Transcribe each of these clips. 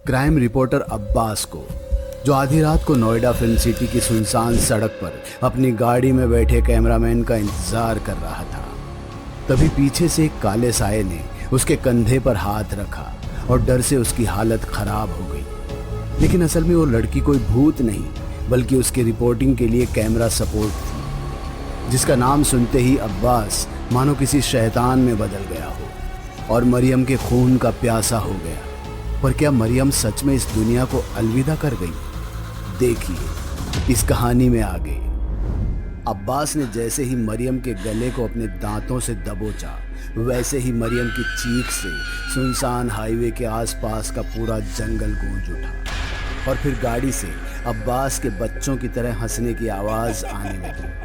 Crime reporter Abbas को, जो आधी रात को नोएडा फिल्म सिटी की सुनसान सड़क पर अपनी गाड़ी में बैठे कैमरामैन का इंतजार कर रहा था। तभी पीछे से एक काले साये ने उसके कंधे पर हाथ रखा और डर से उसकी हालत खराब हो गई। लेकिन असल में वो लड़की कोई भूत नहीं, बल्कि उसकी रिपोर्टिंग के लिए कैमरा सपोर्ट थी, जिसका नाम सुनते ही अब्बास मानो किसी शैतान में बदल गया हो और मरियम के खून का प्यासा हो गया। पर क्या मरियम सच में इस दुनिया को अलविदा कर गई? देखिए इस कहानी में आगे। अब्बास ने जैसे ही मरियम के गले को अपने दांतों से दबोचा, वैसे ही मरियम की चीख से सुनसान हाईवे के आसपास का पूरा जंगल गूंज उठा और फिर गाड़ी से अब्बास के बच्चों की तरह हंसने की आवाज आने लगी।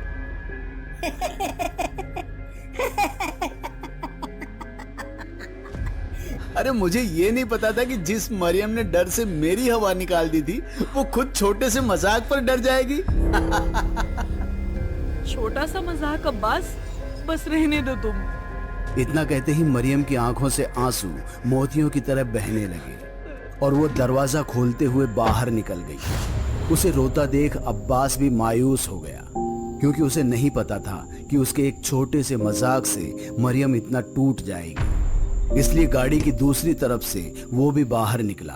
अरे मुझे ये नहीं पता था कि जिस मरियम ने डर से मेरी हवा निकाल दी थी, वो खुद छोटे से मजाक पर डर जाएगी। छोटा सा मजाक अब्बास, बस रहने दो तुम। इतना कहते ही मरियम की आंखों से आंसू मोतियों की तरह बहने लगे और वो दरवाजा खोलते हुए बाहर निकल गई। उसे रोता देख अब्बास भी मायूस हो गया, क्योंकि उसे नहीं पता था कि उसके एक छोटे से मजाक से मरियम इतना टूट जाएगी। इसलिए गाड़ी की दूसरी तरफ से वो भी बाहर निकला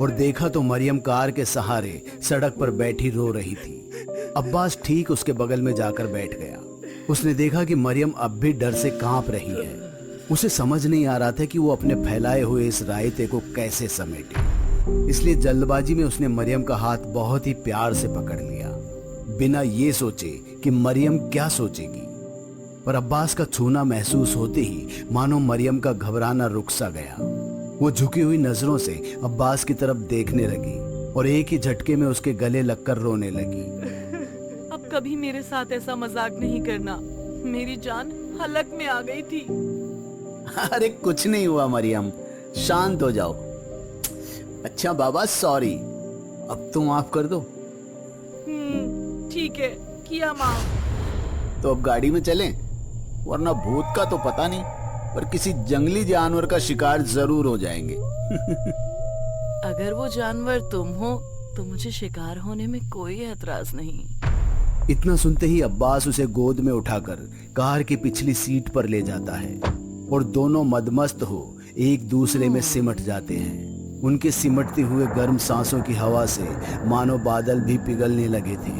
और देखा तो मरियम कार के सहारे सड़क पर बैठी रो रही थी। अब्बास ठीक उसके बगल में जाकर बैठ गया। उसने देखा कि मरियम अब भी डर से कांप रही है। उसे समझ नहीं आ रहा था कि वो अपने फैलाए हुए इस रायते को कैसे समेटे। इसलिए जल्दबाजी में उसने मरियम का हाथ बहुत ही प्यार से पकड़ लिया, बिना ये सोचे कि मरियम क्या सोचेगी। पर अब्बास का छूना महसूस होते ही मानो मरियम का घबराना रुक सा गया। वो झुकी हुई नजरों से अब्बास की तरफ देखने लगी और एक ही झटके में उसके गले लगकर रोने लगी। अब कभी मेरे साथ ऐसा मजाक नहीं करना, मेरी जान हलक में आ गई थी। अरे कुछ नहीं हुआ मरियम, शांत हो जाओ। अच्छा बाबा सॉरी, अब तो माफ कर दो। ठीक है, किया माफ। तो अब गाड़ी में चलें, वरना भूत का तो पता नहीं, पर किसी जंगली जानवर का शिकार जरूर हो जाएंगे। अगर वो जानवर तुम हो तो मुझे शिकार होने में कोई एतराज नहीं। इतना सुनते ही अब्बास उसे गोद में उठाकर कार की पिछली सीट पर ले जाता है और दोनों मदमस्त हो एक दूसरे में सिमट जाते हैं। उनके सिमटते हुए गर्म सांसों की हवा से मानो बादल भी पिघलने लगे थे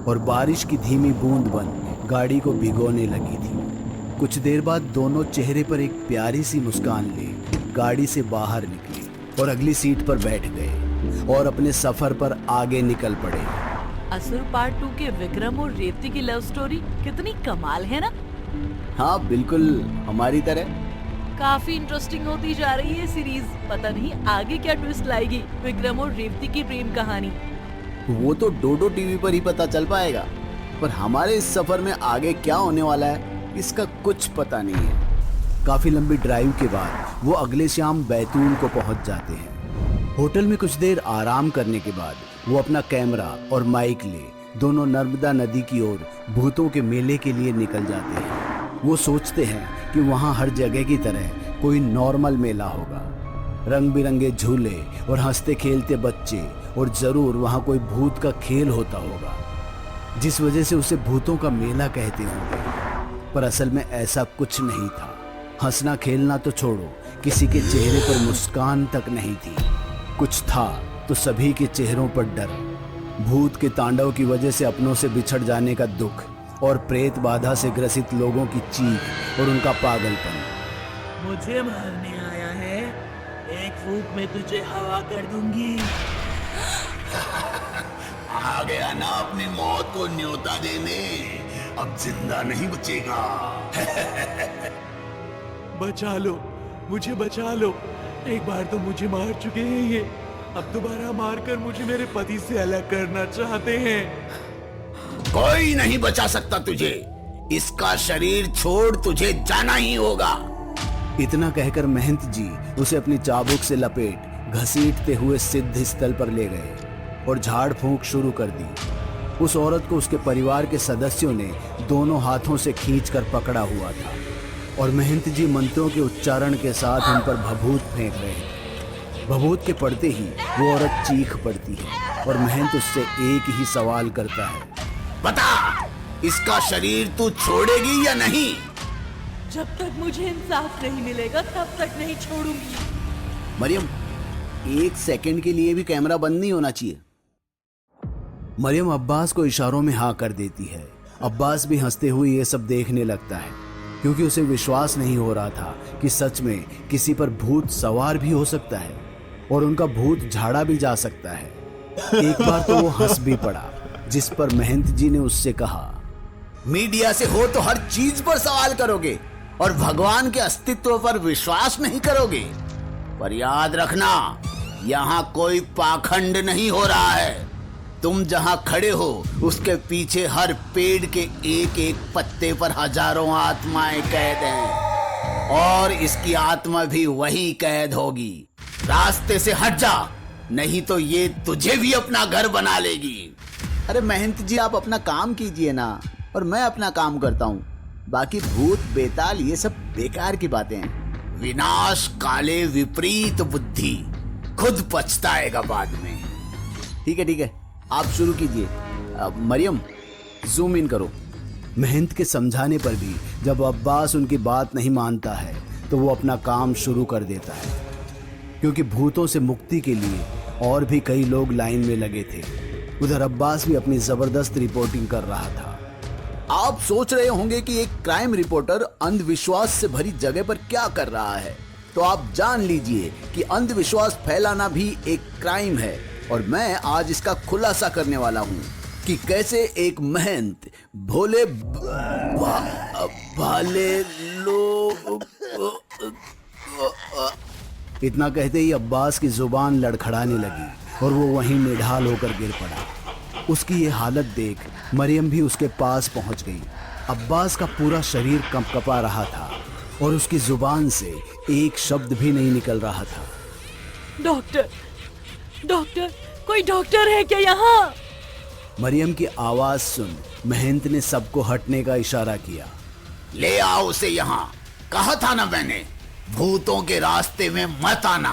और बारिश की धीमी बूंद बन गाड़ी को भिगोने लगी थी। कुछ देर बाद दोनों चेहरे पर एक प्यारी सी मुस्कान ले गाड़ी से बाहर निकले और अगली सीट पर बैठ गए और अपने सफर पर आगे निकल पड़े। असुर पार्ट 2 के विक्रम और रेवती की लव स्टोरी कितनी कमाल है ना? हाँ बिल्कुल हमारी तरह। काफी इंटरेस्टिंग होती जा रही है सीरीज। पता नहीं आगे क्या ट्विस्ट लाएगी विक्रम और रेवती की प्रेम कहानी। वो तो डोडो टीवी पर ही पता चल पाएगा, पर हमारे इस सफर में आगे क्या होने वाला है इसका कुछ पता नहीं है। काफी लंबी ड्राइव के बाद वो अगले शाम बैतूल को पहुंच जाते हैं। होटल में कुछ देर आराम करने के बाद वो अपना कैमरा और माइक ले दोनों नर्मदा नदी की ओर भूतों के मेले के लिए निकल जाते हैं। वो सोचते हैं कि वहाँ हर जगह की तरह कोई नॉर्मल मेला होगा, रंग बिरंगे झूले और हंसते खेलते बच्चे, और जरूर वहाँ कोई भूत का खेल होता होगा, जिस वजह से उसे भूतों का मेला कहते होंगे। पर असल में ऐसा कुछ नहीं था। हंसना खेलना तो छोड़ो, किसी के चेहरे पर मुस्कान तक नहीं थी। कुछ था तो सभी के चेहरों पर डर, भूत के तांडव की वजह से अपनों से बिछड़ जाने का दुख और प्रेत बाधा से ग्रसित लोगों की चीख और उनका पागलपन। मुझे मारने आया है, एक फूंक में तुझे हवा कर दूंगी। आ गया ना अपनी मौत को न्योता देने, अब जिंदा नहीं बचेगा। बचा लो, मुझे बचा लो। एक बार तो मुझे मार चुके हैं ये, अब दोबारा मारकर मुझे मेरे पति से अलग करना चाहते हैं। कोई नहीं बचा सकता तुझे, इसका शरीर छोड़ तुझे जाना ही होगा। इतना कहकर महंत जी उसे अपनी चाबुक से लपेट घसीटते हुए सिद्ध स्थल पर ले गए और झाड़ फूंक शुरू कर दी। उस औरत को उसके परिवार के सदस्यों ने दोनों हाथों से खींचकर पकड़ा हुआ था और महंत जी मंत्रों के उच्चारण के साथ उन पर भभूत फेंक रहे थे। भभूत के पड़ते ही वो औरत चीख पड़ती है और महंत उससे एक ही सवाल करता है। बता, इसका शरीर तू छोड़ेगी या नहीं? जब तक मुझे इंसाफ नहीं मिलेगा तब तक नहीं छोड़ूंगी। मरियम, 1 सेकंड के लिए भी कैमरा बंद नहीं होना चाहिए। मरियम अब्बास को इशारों में हाँ कर देती है। अब्बास भी हंसते हुए ये सब देखने लगता है, क्योंकि उसे विश्वास नहीं हो रहा था कि सच में किसी पर भूत सवार भी हो सकता है और उनका भूत झाड़ा भी जा सकता है। एक बार तो वो हंस भी पड़ा, जिस पर महंत जी ने उससे कहा, मीडिया से हो तो हर चीज पर सवाल करोगे और भगवान के अस्तित्व पर विश्वास नहीं करोगे, पर याद रखना, यहाँ कोई पाखंड नहीं हो रहा है। तुम जहाँ खड़े हो उसके पीछे हर पेड़ के एक एक पत्ते पर हजारों आत्माएं कैद हैं और इसकी आत्मा भी वही कैद होगी। रास्ते से हट जा, नहीं तो ये तुझे भी अपना घर बना लेगी। अरे महंत जी, आप अपना काम कीजिए ना, और मैं अपना काम करता हूँ। बाकी भूत बेताल ये सब बेकार की बातें हैं। विनाश काले विपरीत बुद्धि, खुद पछताएगा बाद में। ठीक है, आप शुरू कीजिए। मरियम, जूम इन करो। महंत के समझाने पर भी जब अब्बास उनकी बात नहीं मानता है तो वो अपना काम शुरू कर देता है, क्योंकि भूतों से मुक्ति के लिए और भी कई लोग लाइन में लगे थे। उधर अब्बास भी अपनी जबरदस्त रिपोर्टिंग कर रहा था। आप सोच रहे होंगे कि एक क्राइम रिपोर्टर अंधविश्वास से भरी जगह पर क्या कर रहा है, तो आप जान लीजिए कि अंधविश्वास फैलाना भी एक क्राइम है, और मैं आज इसका खुलासा करने वाला हूँ कि कैसे एक महंत भोले भाले लोग। इतना कहते ही अब्बास की जुबान लड़खड़ाने लगी और वो वहीं निढाल होकर गिर पड़ा। उसकी ये हालत देख मरियम भी उसके पास पहुंच गई। अब्बास का पूरा शरीर कंपकपा रहा था और उसकी जुबान से एक शब्द भी नहीं निकल रहा था। डॉक्टर, कोई डॉक्टर है क्या यहाँ? मरियम की आवाज सुन महंत ने सबको हटने का इशारा किया। ले आओ उसे यहाँ, कहा था ना मैंने, भूतों के रास्ते में मत आना,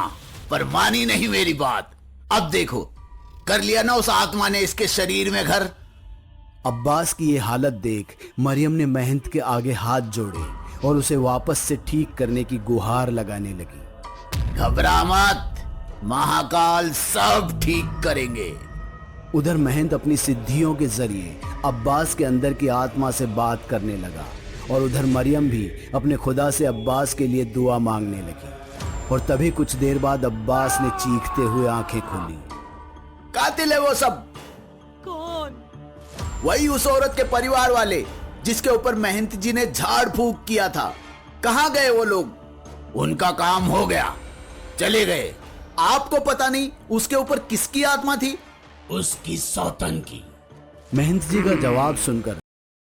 पर मानी नहीं मेरी बात। अब देखो, कर लिया ना उस आत्मा ने इसके शरीर में घर। अब्बास की ये हालत देख मरियम ने महंत के आगे हाथ जोड़े और उसे वापस से ठीक करने की गुहार लगाने लगी। घबरा मत, महाकाल सब ठीक करेंगे। उधर महंत अपनी सिद्धियों के जरिए अब्बास के अंदर की आत्मा से बात करने लगा और उधर मरियम भी अपने खुदा से अब्बास के लिए दुआ मांगने लगी। और तभी कुछ देर बाद अब्बास ने चीखते हुए आंखें खोली। कातिल है वो सब। कौन? वही उस औरत के परिवार वाले जिसके ऊपर महंत जी ने झाड़ फूंक किया था। कहाँ गए वो लोग? उनका काम हो गया, चले गए। आपको पता नहीं उसके ऊपर किसकी आत्मा थी? उसकी सौतन की। महंत जी का जवाब सुनकर